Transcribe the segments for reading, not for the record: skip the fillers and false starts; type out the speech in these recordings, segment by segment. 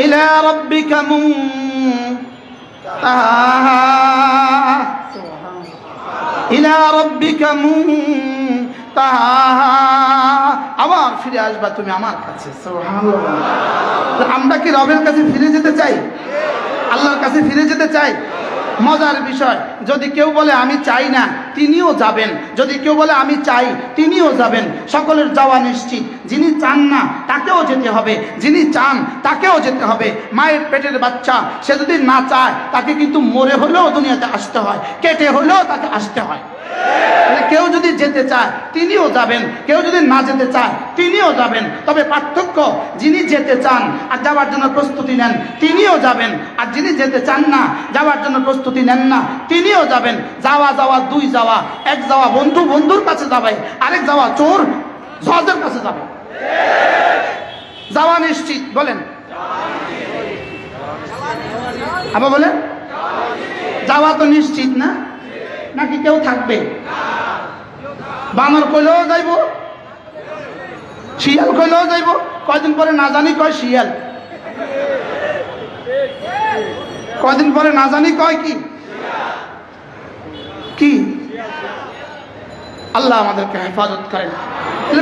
ইলা রাব্বিকা মুনতাহা ইলা রাব্বিকা মুনতাহা আবার ফিরে আসবা তুমি আমার কাছে। সুবহানাল্লাহ। আমরা কি রবের কাছে ফিরে যেতে চাই? আল্লাহর কাছে ফিরে যেতে চাই? মজার বিষয়, যদি কেউ বলে আমি চাই না, তিনিও যাবেন। যদি কেউ বলে আমি চাই, তিনিও যাবেন। সকলের যাওয়া নিশ্চিত। যিনি চান না তাকেও যেতে হবে, যিনি চান তাকেও যেতে হবে। মায়ের পেটের বাচ্চা সে যদি না চায়, তাকে কিন্তু মরে হলেও দুনিয়াতে আসতে হয়, কেটে হলেও তাকে আসতে হয়। কেউ যদি যেতে চায় তিনিও যাবেন, কেউ যদি না যেতে চায় তিনিও যাবেন। তবে পার্থক্য, যিনি যেতে চান আর যাওয়ার জন্য প্রস্তুতি নেন তিনিও যাবেন, আর যিনি যেতে চান না, যাওয়ার জন্য প্রস্তুতি নেন না, তিনিও যাবেন। যাওয়া যাওয়া দুই যাওয়া, এক যাওয়া বন্ধু বন্ধুর কাছে যাবে, আরেক যাওয়া চোর জজের কাছে যাবে। যাওয়া নিশ্চিত বলেন, আবার বলেন যাওয়া তো নিশ্চিত না, নাকি কেউ থাকবে? বানর কইলেও যাইব, শিয়াল কইলেও যাইব, কয়দিন পরে না জানি কয় শিয়াল, কয়দিন পরে না জানি কয় কি কি। আল্লাহ আমাদেরকে হেফাজত করেন।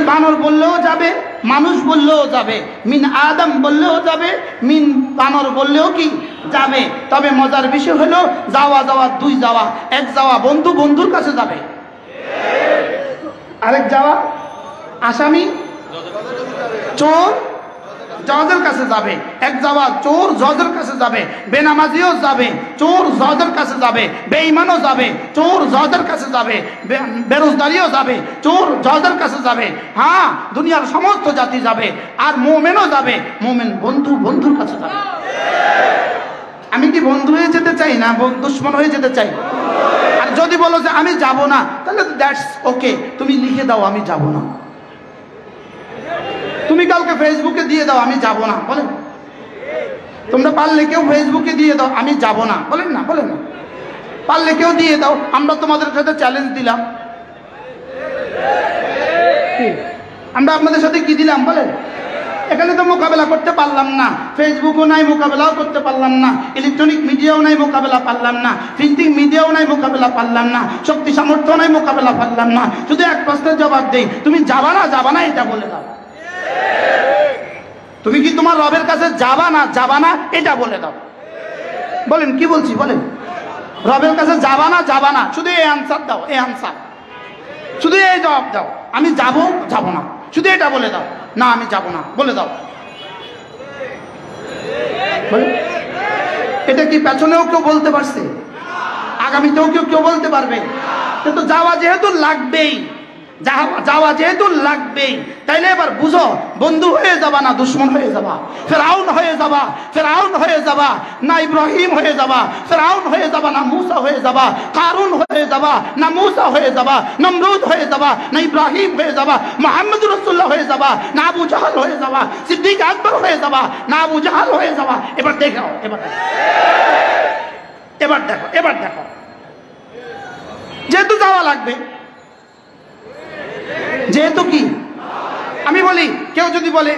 বানর বললেও যাবে, মানুষ বললেও যাবে, মিন আদম বললেও যাবে, মিন বানর বললেও কি যাবে। তবে মজার বিষয় হলো যাওয়া যাওয়া দুই যাওয়া, এক যাওয়া বন্ধু বন্ধুর কাছে যাবে, আরেক যাওয়া আসামি চোর জজের কাছে যাবে। এক যাওয়া চোর জজের কাছে যাবে, বেনামাজিও যাবে, চোর জজের কাছে যাবে, বেঈমানও যাবে, চোর জজের কাছে যাবে, বেরোজগারিও যাবে, চোর জজের কাছে যাবে। হ্যাঁ, দুনিয়ার সমস্ত জাতি যাবে, আর মুমিনও যাবে, মুমিন বন্ধু বন্ধুর কাছে যাবে। আমি কি বন্ধু হয়ে যেতে চাই না দুশ্মন হয়ে যেতে চাই? আর যদি বলো যে আমি যাব না, তাহলে দ্যাটস ওকে, তুমি লিখে দাও আমি যাব না। তুমি কালকে ফেসবুকে দিয়ে দাও আমি যাব না, বলেন। তোমরা পারলে কেউ ফেসবুকে দিয়ে দাও আমি যাব না, বলেন না, বলেন না। পারলে কেউ দিয়ে দাও, আমরা তোমাদের সাথে চ্যালেঞ্জ দিলাম। আমরা আপনাদের সাথে কি দিলাম বলেন? এখানে তো মোকাবেলা করতে পারলাম না, ফেসবুকও নাই, মোকাবেলাও করতে পারলাম না, ইলেকট্রনিক মিডিয়াও নাই, মোকাবেলা পারলাম না, প্রিন্টিং মিডিয়াও নাই, মোকাবেলা পারলাম না, শক্তি সামর্থ্য নাই, মোকাবেলা পারলাম না। শুধু এক প্রশ্নের জবাব দেই, তুমি যাবা না যাবা না এটা বলে দাও। তুমি কি তোমার রবের কাছে যাবা না যাবা না এটা বলে দাও। বলেন কি বলছি বলেন? রবের কাছে যাবা না যাবা না, শুধু এই আনসার দাও, এই আনসার, শুধু এই জবাব দাও। আমি যাব যাব না, শুধু এটা বলে দাও। না আমি যাব না বলে দাও। এটা কি পেছনেও কেউ বলতে পারছে? আগামীতেও কেউ বলতে পারবে? কিন্তু যাওয়া যেহেতু লাগবেই, যাওয়া যেহেতু লাগবেই, তাইলে এবার বুঝো, বন্ধু হয়ে যাবা না দুশ্মন হয়ে যাবা, ফেরাউন হয়ে যাবা, ফেরাউন হয়ে যাবা না ইব্রাহিম হয়ে যাবা, ফেরাউন হয়ে যাবা না মুসা হয়ে যাবা, কারুন হয়ে যাবা না মুসা হয়ে যাবা, নমরুদ হয়ে যাবা না ইব্রাহিম হয়ে যাবা, মুহাম্মদ রাসূলুল্লাহ হয়ে যাবা না আবু জাহাল হয়ে যাবা, সিদ্দিক আকবর হয়ে যাবা না আবু জাহাল হয়ে যাবা। এবার দেখো, এবার দেখো, যেহেতু যাওয়া লাগবে, যেহেতু কি আমি বলি, কেউ যদি বলে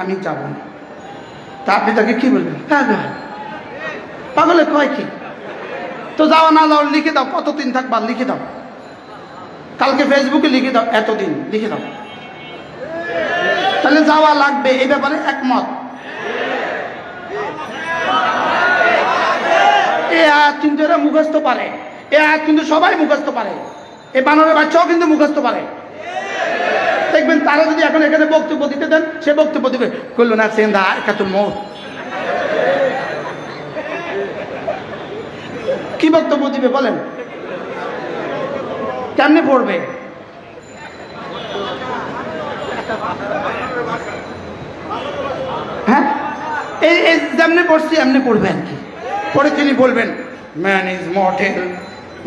আমি যাব না, তা আপনি তাকে কি বলবেন? পাগলে কয় কি? তো যাওয়া না যাওয়া লিখে দাও, কতদিন থাকবা লিখে দাও, কালকে ফেসবুকে লিখে দাও, এতদিন লিখে দাও। তাহলে যাওয়া লাগবে, এই ব্যাপারে একমত? এ আয়াত কিন্তু এরা মুখস্থ পারে, এ আয়াত কিন্তু সবাই মুখস্থ পারে, এই বানরের বাচ্চাও কিন্তু মুখস্থ পারে। দেখবেন তারা যদি এখন এখানে বক্তব্য দিতে দেন, সে বক্তব্য দিবে করলো না সেন্দা একাতুল মৌত। কি বক্তব্য দিবে বলেন? কেমনে পড়বে? হ্যাঁ, এই যেমনি পড়ছি এমনি পড়বে আর কি। পরে তিনি বলবেন ম্যান ইজ মর্টেল,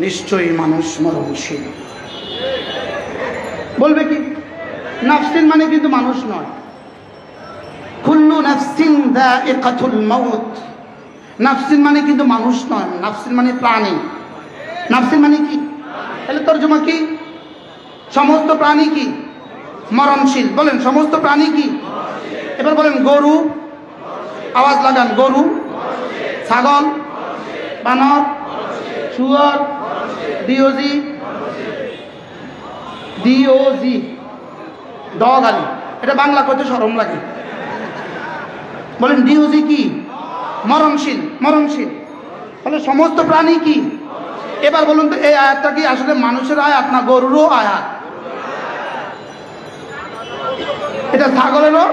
নিশ্চয়ই মানুষ মরণশীল। বলবে কি? নাফসিন মানে কিন্তু মানুষ নয়। কুল্লু নাফসিন যায়িকাতুল মাউত, নাফসিন মানে কিন্তু মানুষ নয়, নাফসিন মানে প্রাণী। নাফসিন মানে কি? তাহলে তরজমা কি? সমস্ত প্রাণী কি মরণশীল। বলেন সমস্ত প্রাণী কি? এবার বলেন গরু আওয়াজ লাগান। গরু, ছাগল, বানর, শুয়োর, ডিওজি, ডিওজি, ডগালি। এটা বাংলা করতে শরম লাগে। বলেন ডিওজি কি? মরণশীল। মরণশীল তাহলে সমস্ত প্রাণী কি? এবার বলুন তো এই আয়াতটা কি আসলে মানুষের আয়াত না গরুরও আয়াত? এটা ছাগলেরও।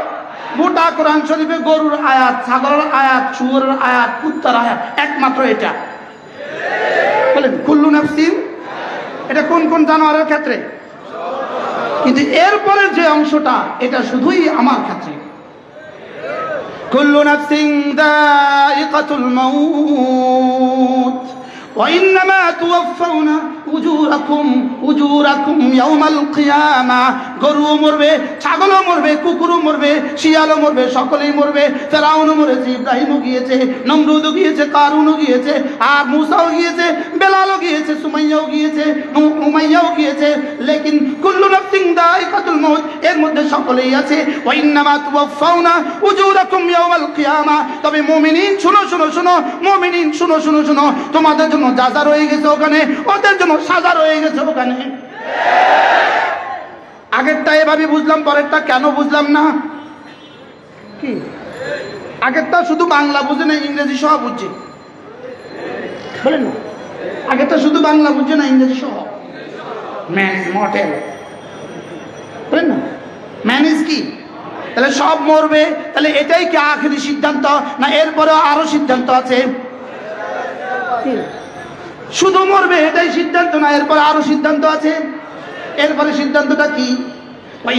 গোটা কোরআন শরীফে গরুর আয়াত, ছাগলের আয়াত, শুয়োরের আয়াত, কুত্তার আয়াত, একমাত্র এটা। বলেন কুল্লু নাফসিন, এটা কোন কোন জানোয়ারের ক্ষেত্রে? কিন্তু এরপরের যে অংশটা এটা শুধুই আমার ক্ষেত্রে। কুল্লু নাফসিন যায়িকাতুল মাউত وإنما توفون أجوركم يوم القيامة। গরুও মরবে, ছাগলও মরবে, কুকুরও মরবে, শিয়ালও মরবে, সকলেই মরবে। ফেরাউনও মরেছে, ইব্রাহিমও গিয়েছে, নমরুদও গিয়েছে, কারুনও গিয়েছে, আর মুসাও গিয়েছে, বেলালও গিয়েছে, সুমাইয়াও গিয়েছে, উমাইয়াও গিয়েছে। লেকিন কুল্লু নাফসিন যায়িকাতুল মাউত, এর মধ্যে সকলেই আছে। ওয়া ইন্নামা তুওয়াফাউনা উজুরাকুম ইয়াওমাল কিয়ামা। তবে মুমিনিন শুনো শুনো শুনো, মুমিনিন শুনো শুনো শুনো, তোমাদের জন্য যাজা রয়ে গেছে ওখানে, ওদের জন্য সাজা রয়ে গেছে ওখানে। আগেরটা এভাবে বুঝলাম, পরেরটা কেন বুঝলাম না? কি আগেরটা শুধু বাংলা বুঝে না, ইংরেজি সহ বুঝছে? বলেন না, আগেরটা শুধু বাংলা বুঝছে না, ইংরেজি সহ। ম্যান মর্টেল, বলেন না, ম্যান ইজ কি? তাহলে সব মরবে, তাহলে এটাই কি আখেরি সিদ্ধান্ত, না এরপরেও আরো সিদ্ধান্ত আছে? শুধু মরবে এটাই সিদ্ধান্ত না, এরপরে আরো সিদ্ধান্ত আছে। এরপরে সিদ্ধান্তটা কি?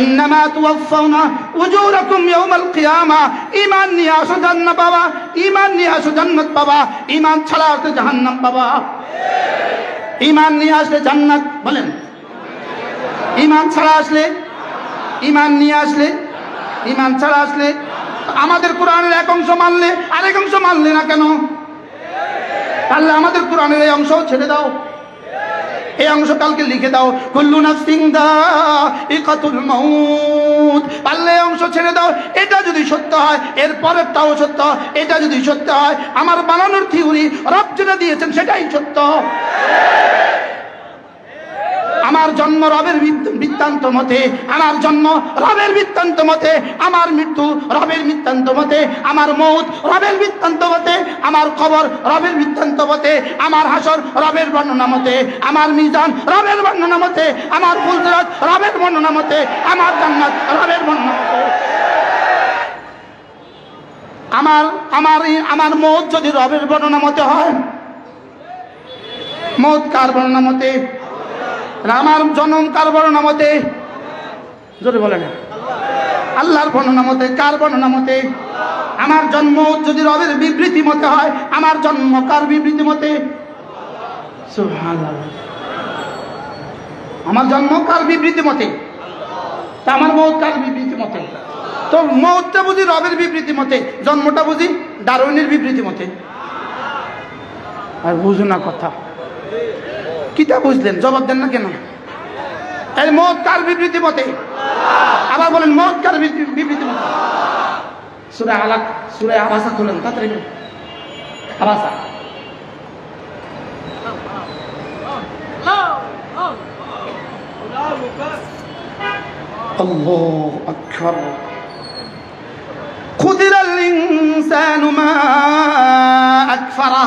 ইন্নামা তুওয়াফাউনা উজুরাকুম ইয়াওমাল কিয়ামা। ঈমান নিয়ে আসো জান্নাত পাবা, ঈমান নিয়ে আসো জান্নাত পাবা, ঈমান ছাড়া আসলে জাহান্নাম পাবা। ঈমান নিয়ে আসলে জান্নাত, বলেন ঈমান ছাড়া আসলে, ঈমান নিয়ে আসলে, ঈমান ছাড়া আসলে। আমাদের কোরআনের এক অংশ মানলে আরেক অংশ মানলে না কেন? তাহলে আমাদের কোরআনের এই অংশ ছেড়ে দাও, এই অংশ কালকে লিখে দাও, কুল্লু নাফসিন যায়িকাতুল মাউত। পারলে এই অংশ ছেড়ে দাও। এটা যদি সত্য হয় এর পরেরটাও সত্য, এটা যদি সত্য হয় আমার বানানোর থিওরি রব যেটা দিয়েছেন সেটাই সত্য। আমার জন্ম রবের বৃত্তান্ত মতে, আমার জন্ম রবের বৃত্তান্ত মতে, আমার মৃত্যু রবের বৃত্তান্ত মতে, আমার মৌত রবের বৃত্তান্ত মতে, আমার কবর রবের বৃত্তান্ত মতে, আমার হাসর রবের বর্ণনা মতে, আমার মিজান রবের বর্ণনা মতে, আমার ফুলসিরাত রবের বর্ণনা মতে, আমার জান্নাত রবের বর্ণনা মতে। আমার মৌত যদি রবের বর্ণনা মতে হয়, মৌত কার বর্ণনা মতে? আমার জন্ম কার বর্ণনা মতে? জোরে বলেন আল্লাহর বর্ণনা মতে। কার বর্ণনা মতে? আমার জন্ম যদি রবের বিবৃতি মতে হয়, আমার জন্ম কার বিবৃতি মতে? সুবহানাল্লাহ। আমার জন্ম কার বিবৃতি মতে? তা আমার মৌত কার বিবৃতি মতে? তো মৌতটা বুঝি রবের বিবৃতি মতে, জন্মটা বুঝি ডারউইনের বিবৃতি মতে। আর বুঝো না কথা, কিতা বুঝলেন? জবাব দেন না কেন? এই মত কার বিবৃতি মতে? আবার বলেন মত কার বিবৃতি মতে? সূরা আলাক, সূরা আবাসা খুলেন তাড়াতাড়ি। আবাসা, আল্লাহু আকবার। খুদিরাল ইনসানু মা আকফারা,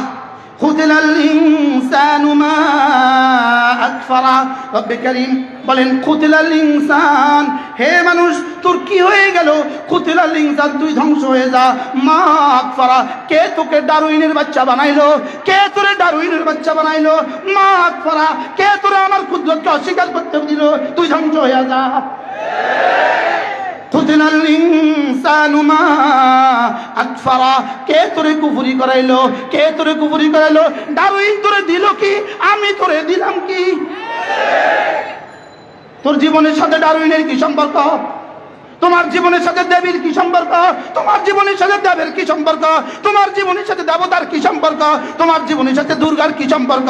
খুদিরাল ইনসানু মা আকফারা। রব্বে কারীম বলেন খুদিরাল ইনসান, হে মানুষ তোর কি হয়ে গেল? খুদিরাল ইনসান, তুই ধ্বংস হয়ে যা। মা আকফারা, কে তোকে ডারউইনের বাচ্চা বানাইলো? কে তোরে ডারউইনের বাচ্চা বানাইলো? মা আকফারা, কে তোরে আমার কুদরতকে অস্বীকার করতে দিল? তুই ধ্বংস হয়ে যা। খুদিরাল ইনসানু মা আকফারা, কে তোরে কুফরি করাইলো? কে তোরে কুফরি করাইলো? ডারউইন তোরে দিল কি? আমি তোরে দিলাম কি? তোর জীবনের সাথে ডারউইনের কি সম্পর্ক? তোমার জীবনের সাথে দেবীর কি সম্পর্ক? তোমার জীবনের সাথে দেবের কি সম্পর্ক? তোমার জীবনের সাথে দেবতার কি সম্পর্ক? তোমার জীবনের সাথে দুর্গার কি সম্পর্ক?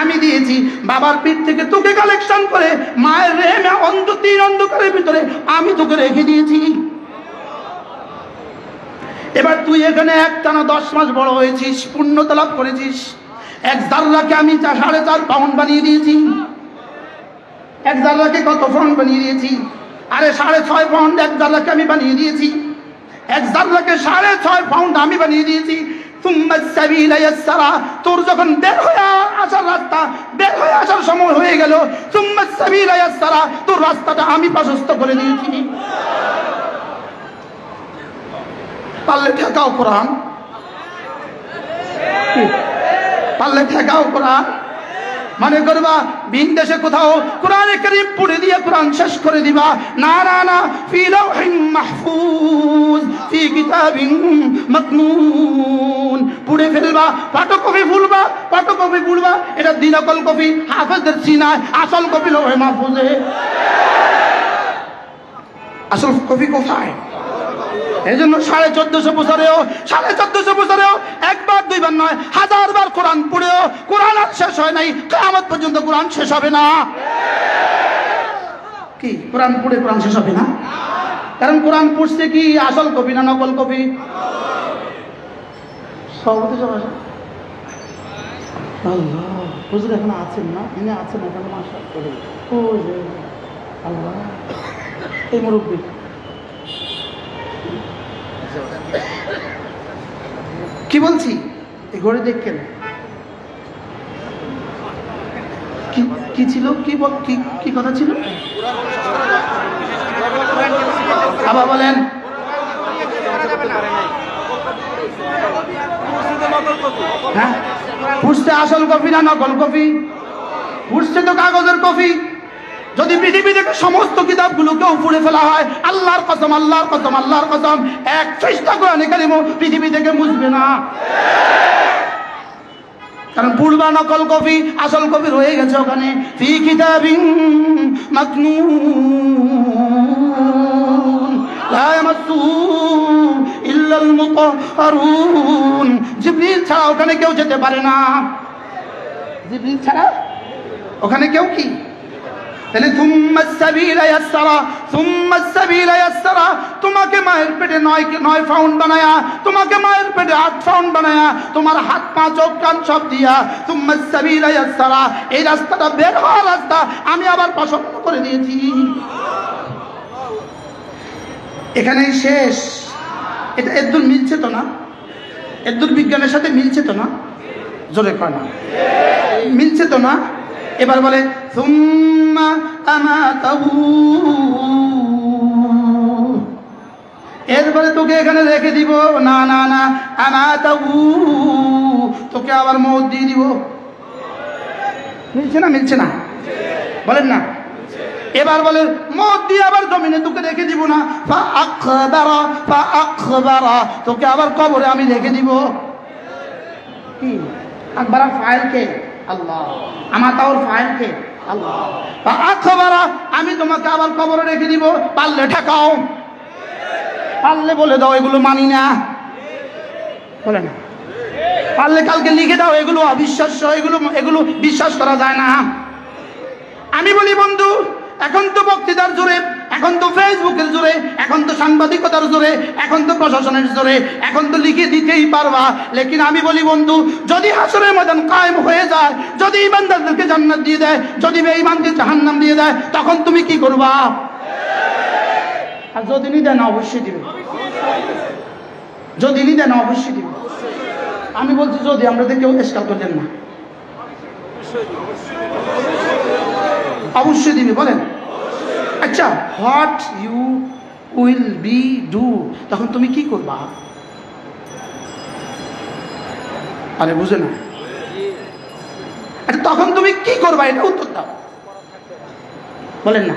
আমি দিয়েছি। বাবার পিঠ থেকে তোকে কালেকশন করে মায়ের রেহেমে অন্ধকারের ভিতরে আমি তোকে রেখে দিয়েছি। এবার তুই এখানে একটানা 10 মাস বড় হয়েছিস, পূর্ণতা লাভ করেছিস। এক জাররাকে আমি 4.5 পাউন্ড বানিয়ে দিয়েছি। এক জাররাকে কত পাউন্ড বানিয়ে দিয়েছি? আরে 6.5 পাউন্ড এক জাররাকে আমি বানিয়ে দিয়েছি। এক জাররাকে 6.5 পাউন্ড আমি বানিয়ে দিয়েছি। তোর যখন বের হয়ে আসার রাস্তা, বের হয়ে আসার সময় হয়ে গেল, তোর রাস্তাটা আমি প্রশস্ত করে দিয়েছি। পারলে ঠেকাও কোরআন, পারলে ঠেকাও কোরআন। মানে করবা ভিন দেশে কোথাও কোরআনে কারীম পড়ে দিয়ে কোরআন শেষ করে দিবা? না না না, ফি লাওহিন মাহফুজ ফি কিতাবিন মাকনুন পড়ে ফেলবা, ফটোকপি ফুলবা, ফটোকপি ফুলবা। এটা দিনকল কপি হাফেজদের সিনায়, আসল কপি লাওহে মাহফুজে। আসল কপি কোথায়? এই জন্য 1450 বছরেও 1450 বছরেও একবার দুইবার নয়, 1000 বার কোরআন পড়েও কোরআন আর শেষ হয় নাই। কিয়ামত পর্যন্ত কোরআন শেষ হবে না। কি কোরআন পড়ে কোরআন শেষ হবে না? কারণ কোরআন পড়ছে কি আসল কপি না নকল কপি? সবতে সব আসে। আল্লাহ, হুজুর এখন আছেন না? এনে আছেন এখন মাশাআল্লাহ। ও যে আল্লাহ, এই মুরব্বি কি বলছি? এই ঘরে দেখেন কি ছিল, কি কথা ছিল আবার বলেন। হ্যাঁ, পুষতে আসল কপি না নকল কপি? পুষতে তো কাগজের কপি। যদি পৃথিবী থেকে সমস্ত কিতাবগুলোকে উপড়ে ফেলা হয়, আল্লাহর কসম, আল্লাহর কসম, আল্লাহর কসম, এক পৃষ্ঠা কোরআনে কারীম পৃথিবী থেকে মুছবে না। কারণ পূর্বা নকল কপি, আসল কপি রয়ে গেছে ওখানে। ফি কিতাবিন মাকনুন লা ইয়ামাসসুহু ইল্লাল মুতাহহারুন। জিবরিল ছাড়া ওখানে কেউ যেতে পারে না। জিবরিল ছাড়া ওখানে কেউ কি? তাহলে সুম্মাস সাবিলা ইয়াসসারা, সুম্মাস সাবিলা ইয়াসসারা, তোমাকে মায়ের পেটে 9 পাউন্ড বানায়া, তোমাকে মায়ের পেটে 8 পাউন্ড বানায়া, তোমার হাত পা চোখ কান সব দিয়া, সুম্মাস সাবিলা ইয়াসসারা, এই রাস্তাটা বের হওয়ার রাস্তা আমি আবার পছন্দ করে দিয়েছি। এখানেই শেষ? এটা এদ্দুর মিলছে তো না? এদ্দুর বিজ্ঞানের সাথে মিলছে তো না? জোরে কয় না, মিলছে তো না? এবার বলে সুম্মা আমাতাহু, এরপরে তোকে এখানে রেখে দিব। না না না, আমাতাহু, তোকে আবার মওত দিয়ে দিব। মিলছে না? মিলছে না? বলেন না। এবার বলে মওত দিয়ে আবার জমিনে তোকে রেখে দিব না। ফা আখবারা, তোকে আবার কবরে আমি রেখে দিব। কি আকবারা ফাইল কে? আল্লাহ। আমার তাওর ফাইল কে? আল্লাহ। আখবারা, আমি তোমাকে আবার কবরে রেখে দিব। পারলে ঠেকাও, পারলে বলে দাও এগুলো মানি না। বলে না। পারলে কালকে লিখে দাও এগুলো অবিশ্বাস্য, এগুলো বিশ্বাস করা যায় না। আমি বলি বন্ধু, এখন তো বক্তৃতার জোরে, এখন তো ফেসবুকের জোরে, এখন তো সাংবাদিকতার জোরে, এখন তো প্রশাসনের জোরে, এখন তো লিখে দিতেই পারবা। লেকিন আমি বলি বন্ধু, যদি হাসরের ময়দান কায়েম হয়ে যায়, যদি ইমানদারদেরকে জান্নাত দিয়ে দেয়, যদি বেঈমানকে জাহান্নাম দিয়ে দেয়, তখন তুমি কি করবা? আর যদি নি দেয় না, অবশ্যই দিবে। যদি নি দেয় না, অবশ্যই দিবে। আমি বলছি যদি, আমরা কেউ এসকাল করলেন না, অবশ্যই দিবে। বলেন আচ্ছা, what you will be do, তখন তুমি কি করবা? আরে বুঝে না? আচ্ছা তখন তুমি কি করবা, এটা উত্তর দাও। বলেন না।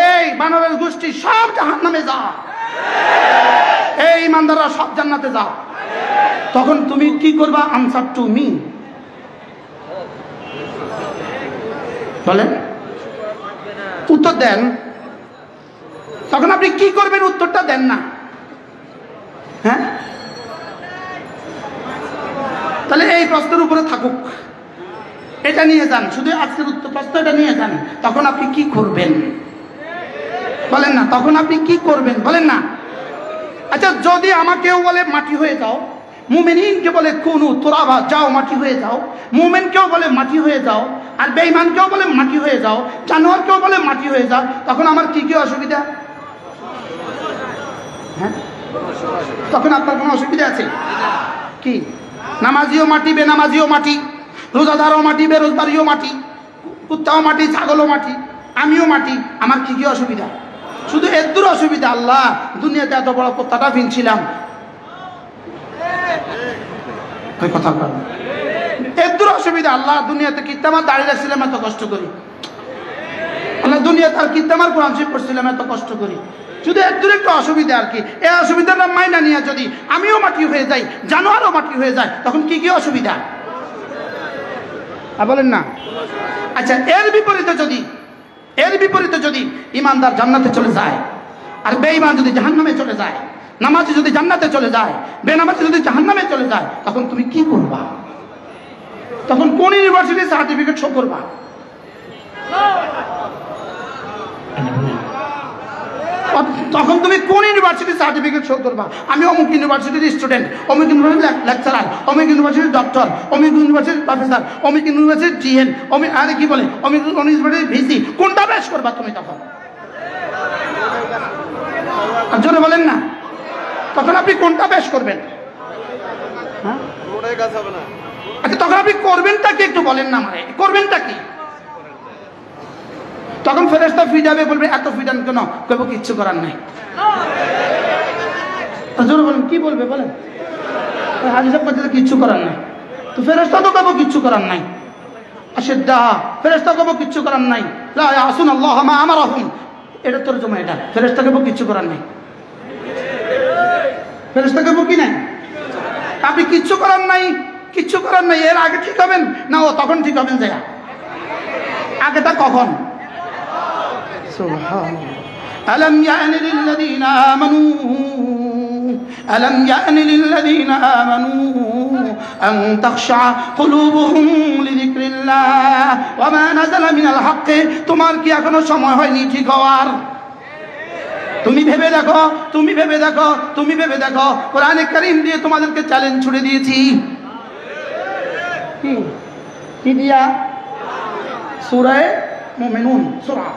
এই বানরের গোষ্ঠী সব জাহান্নামে যা, এই ইমানদাররা সব জান্নাতে যা, তখন তুমি কি করবা? Answer to me. বলেন, উত্তর দেন। তখন আপনি কি করবেন? উত্তরটা দেন না। হ্যাঁ, তাহলে এই প্রশ্নের উপরে থাকুক, এটা নিয়ে যান, শুধু আজকের উত্তর প্রশ্ন এটা নিয়ে যান। তখন আপনি কি করবেন বলেন না? তখন আপনি কি করবেন বলেন না? আচ্ছা, যদি আমাকেও বলে মাটি হয়ে যাও, মুমিনকে বলে কুনু তুরাবা, যাও মাটি হয়ে যাও, মুমিনকেও বলে মাটি হয়ে যাও, আর বেঈমানকেও বলে মাটি হয়ে যাও, জানোয়ারকেও বলে মাটি হয়ে যাও, তখন আমার কি কি অসুবিধা? হ্যাঁ, তখন আপনার কোনো অসুবিধা আছে কি? নামাজিও মাটি, বেনামাজিও মাটি, রোজাদারও মাটি, বেরোজগারিও মাটি, কুত্তাও মাটি, ছাগলও মাটি, আমিও মাটি, আমার কি কি অসুবিধা? শুধু এর অসুবিধা, আল্লাহ দুনিয়াতে এত বড় পত্তাটা ফিনছিলাম, কথা বল, এর অসুবিধা, আল্লাহ দুনিয়াতে কিত্তামার দাঁড়িয়ে রাখছিলাম এত কষ্ট করি, আল্লাহ দুনিয়াতে আর কিত্তামার কোরআন শরীফ পড়ছিলাম এত কষ্ট করি, শুধু এর একটা অসুবিধা আর কি। এই অসুবিধাটা মাইনা নিয়ে যদি আমিও মাটি হয়ে যাই, জানোয়ারও মাটি হয়ে যায়, তখন কি কি অসুবিধা বলেন না? আচ্ছা, এর বিপরীতে যদি ইমানদার জান্নাতে চলে যায় আর বেঈমান যদি জাহান্নামে চলে যায়, নামাজি যদি জান্নাতে চলে যায়, বেনামাজি যদি জাহান্নামে চলে যায়, তখন তুমি কি করবা? তখন কোন ইউনিভার্সিটির সার্টিফিকেট শো করবা? তখন তুমি কোন ইউনিভার্সিটির সার্টিফিকেট শো করবা? আমি অমুক ইউনিভার্সিটির স্টুডেন্ট, অমুক ইউনিভার্সিটির লেকচারার, অমুক ইউনিভার্সিটির ডক্টর, অমুক ইউনিভার্সিটির প্রফেসর, অমুক ইউনিভার্সিটির জিএন, অমুক আরে কি বলে অমুক ইউনিভার্সিটির ভিসি, কোনটা পেশ করবা তুমি তখন? জোরে বলেন না, তখন আপনি কোনটা পেশ করবেন? আচ্ছা, তখন আপনি করবেনটা কি একটু বলেন না আমারে, করবেনটা কি? তখন ফেরেশতা ফিডাবে, বলবে এত ফিডান কেন? কেবল কিচ্ছু করার নাই। জোরে বলেন, কি বলবে বলেন? হাজি সাহেব কাছে কিচ্ছু করার নাই, তো ফেরেশতা তো কেবল কিচ্ছু করার নাই। আশেদ্দা ফেরেশতা কেবল কিচ্ছু করার নাই, লা ইয়াসুন আল্লাহ মা আমারহুম, এটা তোর জমা, এটা ফেরেশতা কেবল কিচ্ছু করার নাই, ফেরেশতা কেবল কি নাই? আপনি কিচ্ছু করার নাই, কিচ্ছু করার নাই, এর আগে ঠিক হবেন না ও তখন ঠিক হবেন? যায় আগেটা কখন? ألم يأن للذين آمنوا أن تخشع قلوبهم لذكر الله وما نزل من الحق। তোমার কি এখনো সময় হয়নি ঠিক হওয়ার? তুমি ভেবে দেখো, কোরআনে কারীম দিয়ে তোমাদেরকে চ্যালেঞ্জ ছুড়ে দিয়েছি। কি দিয়া? সূরা মুমিনুন, সূরা।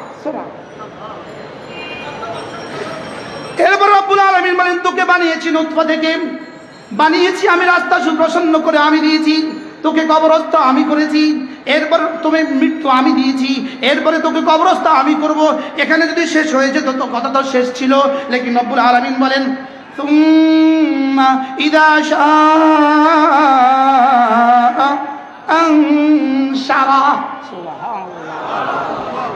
এরপর রব্বুল আলামিন বলেন, তোকে বানিয়েছি নুতফা থেকে, বানিয়েছি আমি, রাস্তা সুপ্রসন্ন করে আমি দিয়েছি, তোকে কবরস্থ আমি করেছি, এরপর তুমি মৃত্যু আমি দিয়েছি, এরপরে তোকে কবরস্থ আমি করব। এখানে যদি শেষ হয়ে যেত তো কথা তো শেষ ছিল, লেকিন রব্বুল আলামিন বলেন সুম্মা ইযা শাআ আনশারা।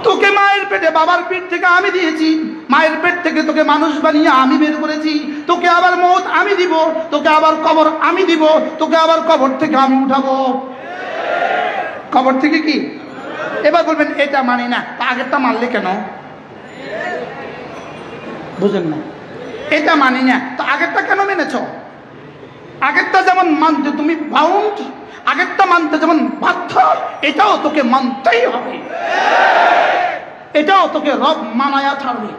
তোকে মায়ের পেটে, বাবার পেট থেকে আমি দিয়েছি, মায়ের পেট থেকে তোকে মানুষ বানিয়ে আমি বের করেছি, তোকে আবার মওত আমি দিব, তোকে আবার কবর আমি দিব, তোকে আবার কবর থেকে আমি উঠাবো। কবর থেকে কি? এবার বলবেন এটা মানি না, আগেরটা মানলে কেন? বুঝেন না, এটা মানি না তো আগেরটা কেন মেনেছ? আগেরটা যেমন মানতে তুমি বাউন্ড, আগেরটা মানতে যেমন বাধ্য, এটাও তোকে মানতেই হবে, এটাও তোকে রব মানায়া ছাড়বে।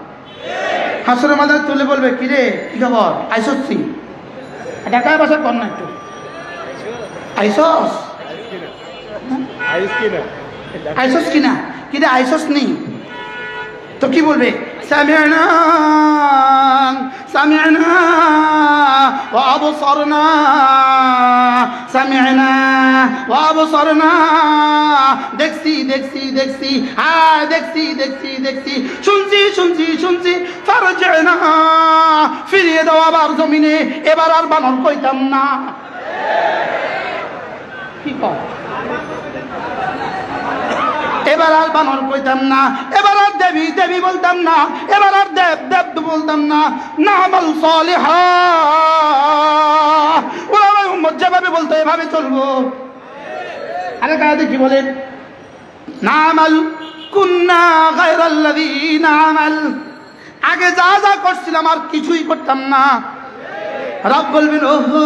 হাসরের মাঝে তুলে বলবে, কিরে কি খবর, আইসস? ঢাকায় বাসা কর না একটু, আইসস কিনা? কিরে আইসস নেই তো কি বলবে? সামি'না ওয়া আবসারনা, সামি'না ওয়া আবসারনা, দেখছি, হ্যাঁ দেখছি, শুনছি, ফারজি'না, ফিরিয়ে দাও আবার জমিনে, এবার আর বানর কইতাম না। কি কয়? এবার আর বানর কইতাম না, এবার আর দেবী বলতাম না, এবার আর দেব বলতাম না, নামাল সালিহা, ওরা উম্মত যেভাবে বলতো এভাবে চলবো। আরে কায়াতে কি বলেন? নামাল কুন্না গায়রাল্লাযী নামাল, আগে যা করছিলাম আর কিছুই করতাম না। রব বলবেন ওহো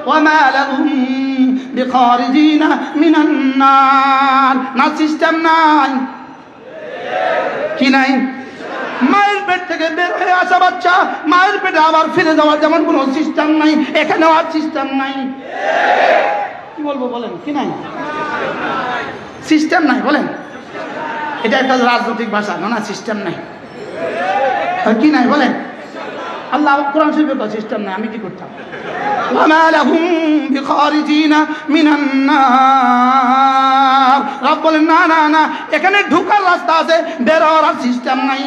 ওয়া মা লাহুম বিখারিজিনা মিনান নার। না সিস্টেম নাই, কি নাই? মায়ের পেট থেকে বের হয়ে আসা বাচ্চা মায়ের পেটে আবার ফিরে যাওয়ার যেমন কোনো সিস্টেম নাই, এখানেও আর সিস্টেম নাই। কি বলবো বলেন, কি নাই? সিস্টেম নাই বলেন। এটা একটা রাজনৈতিক ভাষা, না সিস্টেম নাই। কি নাই বলেন? আল্লাহ কোরআন শরীফে তো সিস্টেম নাই, আমি কি করতাম? ওয়ামা লাহুম বিখারিজিনা মিনান নার। রব বলেন না না না, এখানে ঢোকার রাস্তা আছে, বের হওয়ার সিস্টেম নাই।